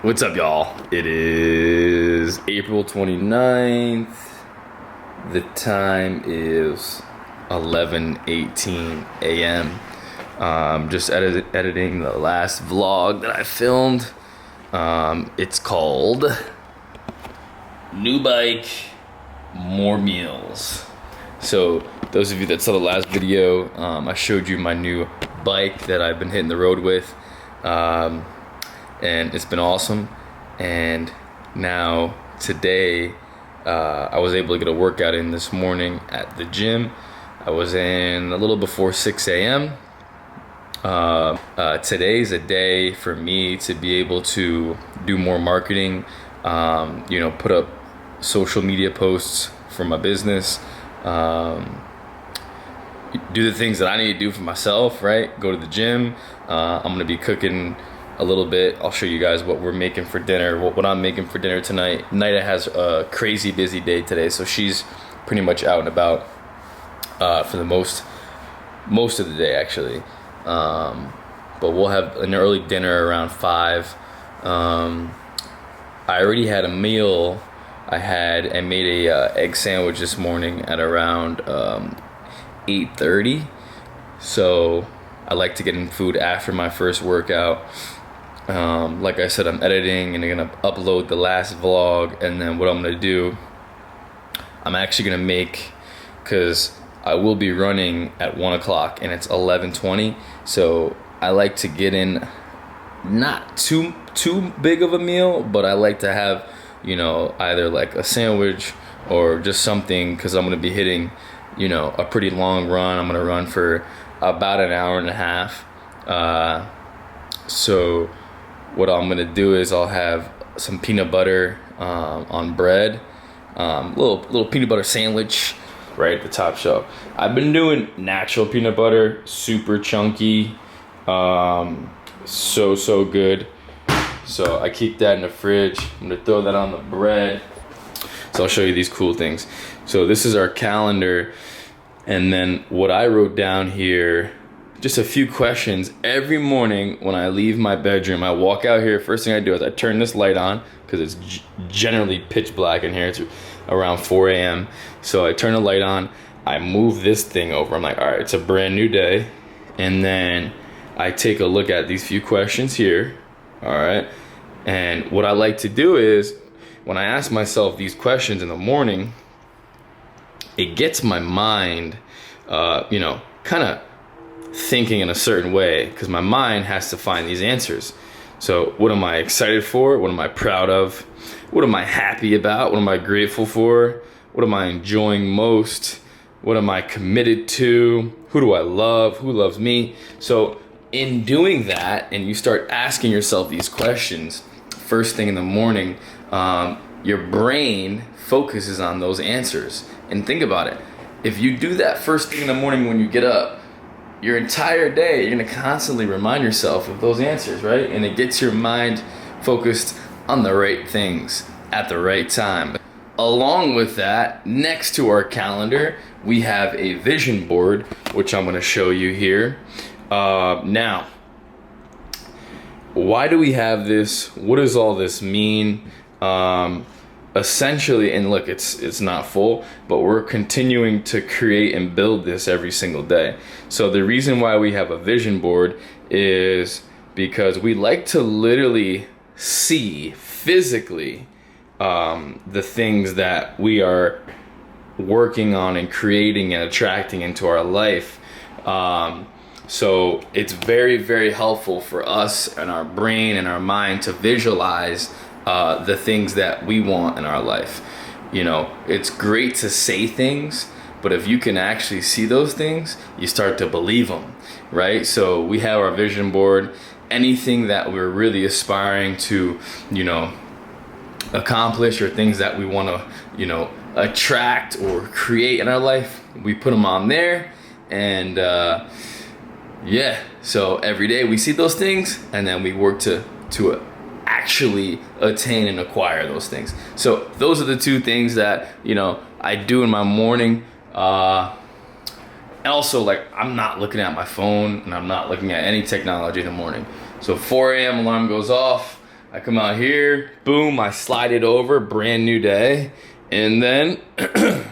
What's up, y'all? It is April 29th. The time is 11:18 a.m. Just editing the last vlog that I filmed. It's called New Bike, More Meals. So those of you that saw the last video, I showed you my new bike that I've been hitting the road with. And it's been awesome. And now today I was able to get a workout in this morning at the gym. I was in a little before 6 a.m. Today's a day for me to be able to do more marketing, put up social media posts for my business, do the things that I need to do for myself, right? Go to the gym. I'm gonna be cooking a little bit. I'll show you guys what we're making for dinner, what I'm making for dinner tonight. Nida has a crazy busy day today, so she's pretty much out and about for the most of the day, actually. But we'll have an early dinner around 5. I already had a meal. I made a egg sandwich this morning at around 8:30. So I like to get in food after my first workout. Like I said, I'm editing and I'm gonna upload the last vlog, and then what I'm gonna do, I'm actually gonna make, because I will be running at 1 o'clock and it's 11:20, so I like to get in not too big of a meal, but I like to have, either like a sandwich or just something, because I'm gonna be hitting, a pretty long run. I'm gonna run for about an hour and a half. So what I'm gonna do is I'll have some peanut butter on bread, little peanut butter sandwich right at the top shelf. I've been doing natural peanut butter, super chunky, so good. So I keep that in the fridge. I'm gonna throw that on the bread. So I'll show you these cool things. So this is our calendar, and then what I wrote down here, just a few questions. Every morning when I leave my bedroom, I walk out here, first thing I do is I turn this light on, because it's generally pitch black in here. It's around 4 a.m. So I turn the light on, I move this thing over. I'm like, all right, it's a brand new day. And then I take a look at these few questions here, all right? And what I like to do is, when I ask myself these questions in the morning, it gets my mind, kind of thinking in a certain way, because my mind has to find these answers. So what am I excited for? What am I proud of? What am I happy about? What am I grateful for? What am I enjoying most? What am I committed to? Who do I love? Who loves me? So in doing that, and you start asking yourself these questions first thing in the morning, your brain focuses on those answers. And think about it. If you do that first thing in the morning when you get up, your entire day, you're gonna constantly remind yourself of those answers, right? And it gets your mind focused on the right things at the right time. Along with that, next to our calendar, we have a vision board, which I'm gonna show you here. Now, why do we have this? What does all this mean? Essentially, and look, it's not full, but we're continuing to create and build this every single day. So the reason why we have a vision board is because we like to literally see physically the things that we are working on and creating and attracting into our life. So it's very, very helpful for us and our brain and our mind to visualize the things that we want in our life. It's great to say things, but if you can actually see those things, you start to believe them, right? So we have our vision board. Anything that we're really aspiring to, accomplish, or things that we want to, attract or create in our life, we put them on there. And so every day we see those things, and then we work to actually attain and acquire those things. So those are the two things that I do in my morning. And also, like, I'm not looking at my phone and I'm not looking at any technology in the morning. So 4 a.m. alarm goes off. I come out here, boom, I slide it over, brand new day. And then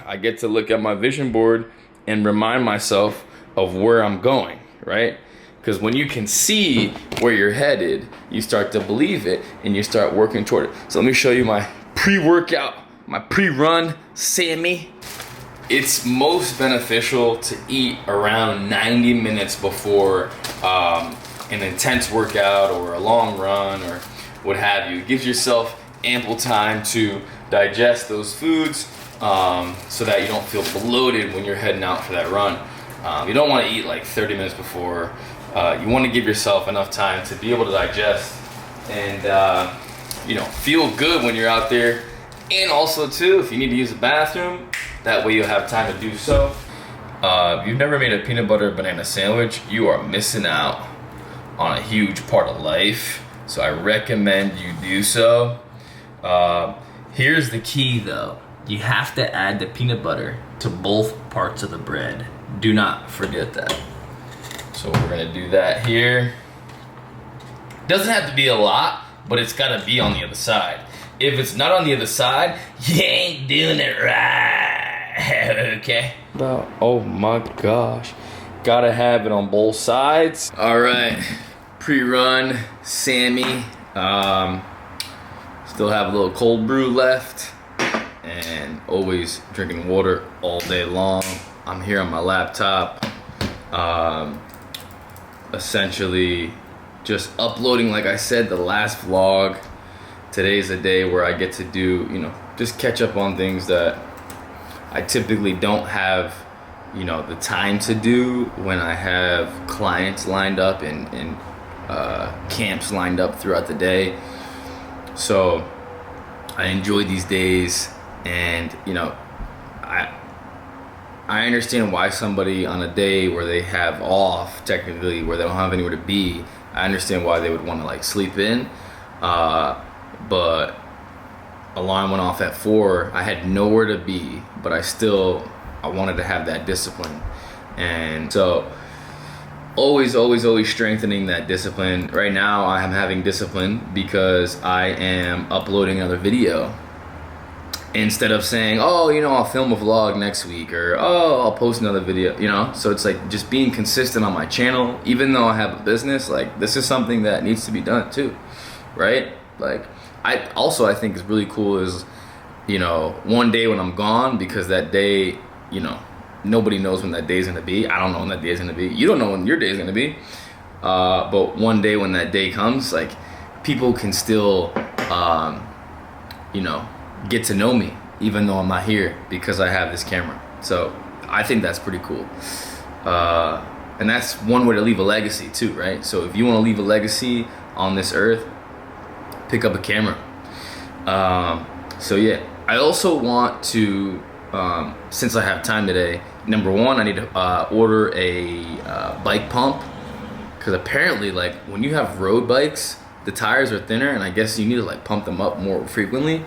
I get to look at my vision board and remind myself of where I'm going, right? Because when you can see where you're headed, you start to believe it and you start working toward it. So let me show you my pre-workout, my pre-run Sammy. It's most beneficial to eat around 90 minutes before an intense workout or a long run or what have you. It gives yourself ample time to digest those foods so that you don't feel bloated when you're heading out for that run. You don't want to eat like 30 minutes before. You want to give yourself enough time to be able to digest and feel good when you're out there. And also too, if you need to use the bathroom, that way you'll have time to do so. If you've never made a peanut butter banana sandwich, you are missing out on a huge part of life. So I recommend you do so. Here's the key though. You have to add the peanut butter to both parts of the bread. Do not forget that. So we're gonna do that here. Doesn't have to be a lot, but it's gotta be on the other side. If it's not on the other side, you ain't doing it right, okay? Oh my gosh. Gotta have it on both sides. All right, pre-run Sammy. Still have a little cold brew left and always drinking water all day long. I'm here on my laptop, essentially just uploading, like I said, the last vlog. Today's a day where I get to do, just catch up on things that I typically don't have, the time to do when I have clients lined up and camps lined up throughout the day. So I enjoy these days, and I understand why somebody on a day where they have off, technically, where they don't have anywhere to be, I understand why they would want to like sleep in. But alarm went off at 4. I had nowhere to be, but I wanted to have that discipline. And so always strengthening that discipline. Right now I am having discipline because I am uploading another video instead of saying, I'll film a vlog next week, or I'll post another video, so it's like just being consistent on my channel. Even though I have a business, like this is something that needs to be done too, right? Like I think is really cool is one day when I'm gone, because that day, nobody knows when that day is going to be. I don't know when that day is going to be. You don't know when your day is going to be. But one day when that day comes, like people can still get to know me even though I'm not here, because I have this camera. So I think that's pretty cool. And that's one way to leave a legacy too, right? So if you want to leave a legacy on this earth, pick up a camera. So yeah, I also want to, since I have time today, number one, I need to order a bike pump, because apparently like when you have road bikes, the tires are thinner, and I guess you need to like pump them up more frequently.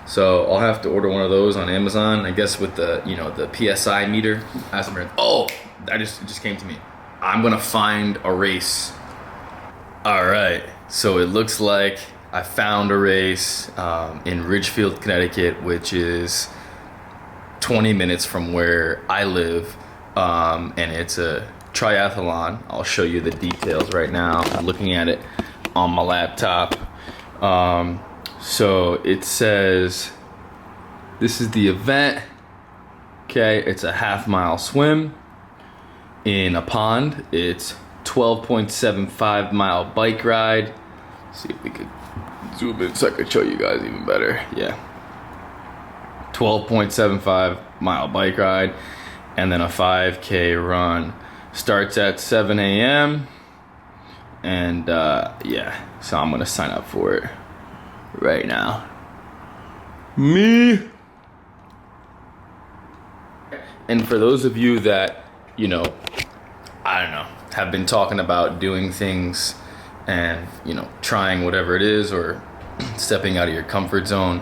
So I'll have to order one of those on Amazon, I guess, with the the PSI meter. That just came to me. I'm gonna find a race. All right, so it looks like I found a race in Ridgefield, Connecticut, which is 20 minutes from where I live, and it's a triathlon. I'll show you the details right now. I'm looking at it on my laptop. So it says this is the event. Okay, it's a half-mile swim in a pond. It's 12.75 mile bike ride. Let's see if we could zoom in so I could show you guys even better. Yeah, 12.75 mile bike ride, and then a 5K run. Starts at 7 a.m. and yeah, so I'm gonna sign up for it right now. Me. And for those of you that I don't know, have been talking about doing things and trying whatever it is, or stepping out of your comfort zone,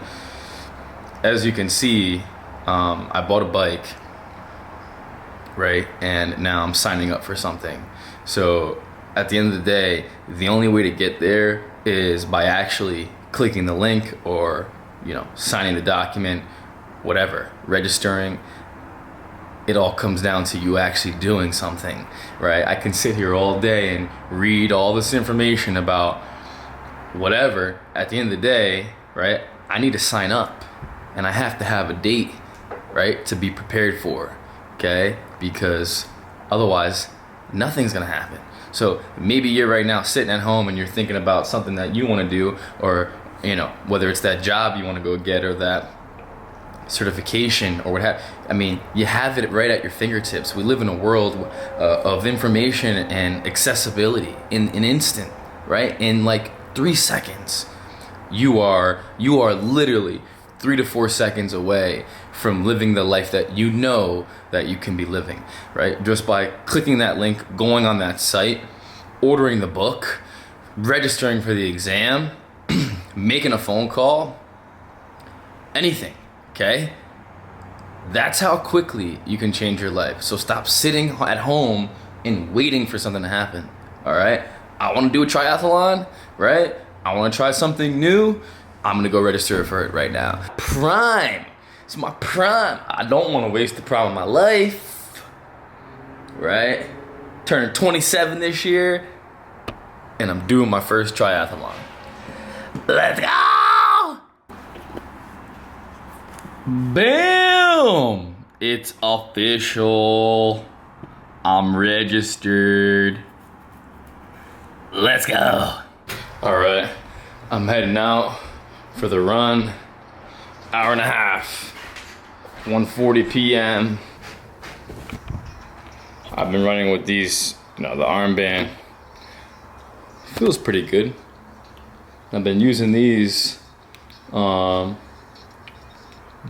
as you can see, I bought a bike, right? And now I'm signing up for something. So at the end of the day, the only way to get there is by actually clicking the link or, you know, signing the document, whatever, registering. It all comes down to you actually doing something, right? I can sit here all day and read all this information about whatever. At the end of the day, right, I need to sign up and I have to have a date, right, to be prepared for, okay? Because otherwise, nothing's gonna happen. So maybe you're right now sitting at home and you're thinking about something that you wanna do, or, you know, whether it's that job you wanna go get or that certification or what have. I mean, you have it right at your fingertips. We live in a world of information and accessibility in an instant, right? In like 3 seconds, you are literally 3 to 4 seconds away from living the life that you know that you can be living, right? Just by clicking that link, going on that site, ordering the book, registering for the exam, making a phone call, anything. Okay? That's how quickly you can change your life. So stop sitting at home and waiting for something to happen. All right? I want to do a triathlon, right? I want to try something new. I'm going to go register for it right now. Prime. It's my prime. I don't want to waste the prime of my life. Right? Turning 27 this year, and I'm doing my first triathlon. Let's go! Bam! It's official. I'm registered. Let's go. All right, I'm heading out for the run. Hour and a half, 1:40 p.m. I've been running with these, you know, the armband. Feels pretty good. I've been using these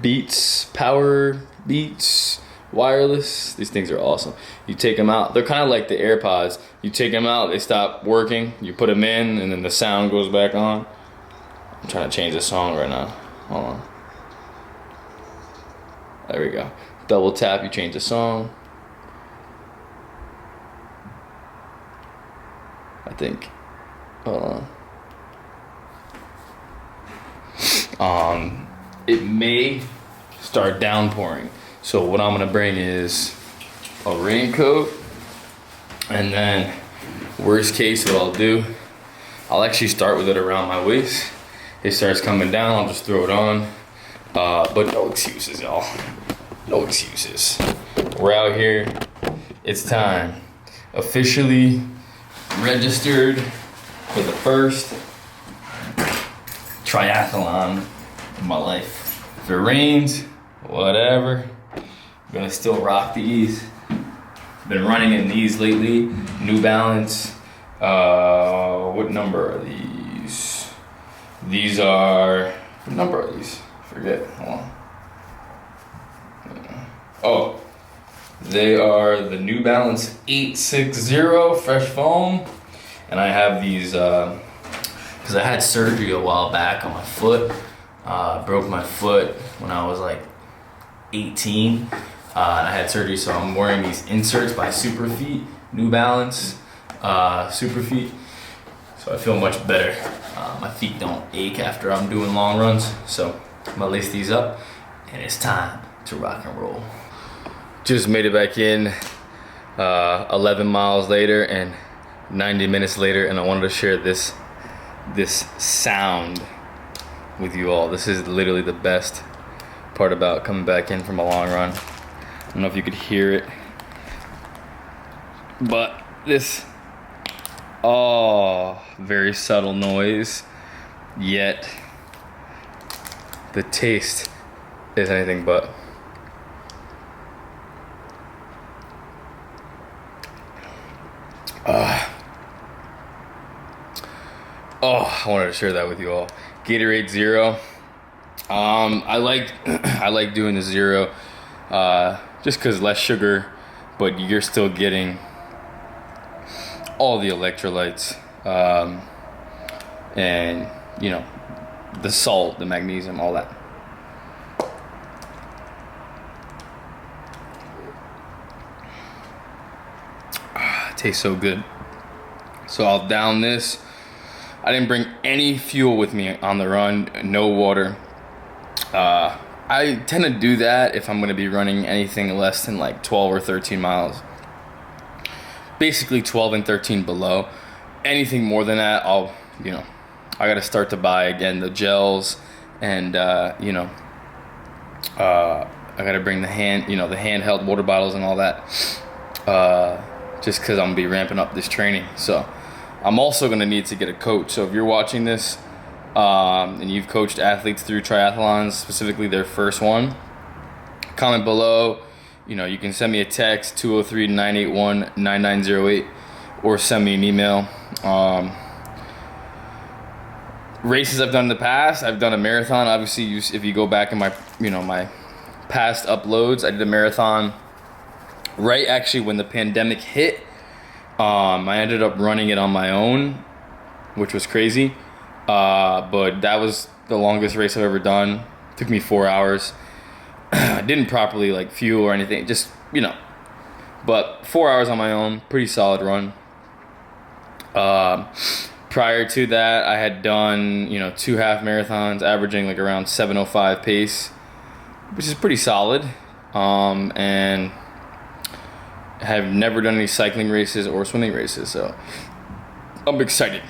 Beats, Power Beats, wireless. These things are awesome. You take them out. They're kind of like the AirPods. You take them out, they stop working. You put them in, and then the sound goes back on. I'm trying to change the song right now. Hold on. There we go. Double tap, you change the song. I think. Hold on. It may start downpouring. So what I'm gonna bring is a raincoat, and then worst case what I'll do, I'll actually start with it around my waist. It starts coming down, I'll just throw it on. But no excuses, y'all. No excuses. We're out here. It's time. Officially registered for the first triathlon of my life. If it rains, whatever, I'm gonna still rock these. Been running in these lately. New Balance. What number are these? These are, what number are these? Forget, hold on. Oh, they are the New Balance 860 Fresh Foam. And I have these, because I had surgery a while back on my foot. Broke my foot when I was like 18. And I had surgery, so I'm wearing these inserts by Superfeet, New Balance, Superfeet. So I feel much better. My feet don't ache after I'm doing long runs. So I'm gonna lace these up, and it's time to rock and roll. Just made it back in 11 miles later and 90 minutes later, and I wanted to share this sound with you all. This is literally the best part about coming back in from a long run. I don't know if you could hear it, but this, very subtle noise, yet the taste is anything but. I wanted to share that with you all. Gatorade Zero. I like doing the Zero, just because less sugar, but you're still getting all the electrolytes, and you know, the salt, the magnesium, all that. It tastes so good. So I'll down this. I didn't bring any fuel with me on the run, no water. I tend to do that if I'm going to be running anything less than like 12 or 13 miles. Basically 12 and 13 below. Anything more than that, I got to start to buy again the gels, and I got to bring the handheld water bottles and all that, just because I'm going to be ramping up this training. So I'm also going to need to get a coach. So if you're watching this, and you've coached athletes through triathlons, specifically their first one, comment below. You can send me a text, 203-981-9908, or send me an email. Races I've done in the past, I've done a marathon. Obviously, if you go back in my past uploads, I did a marathon right actually when the pandemic hit. I ended up running it on my own, which was crazy. But that was the longest race I've ever done. It took me 4 hours. I didn't properly like fuel or anything, just, but 4 hours on my own, pretty solid run. Prior to that, I had done, 2 half marathons, averaging like around 7:05 pace, which is pretty solid. And have never done any cycling races or swimming races, so I'm excited.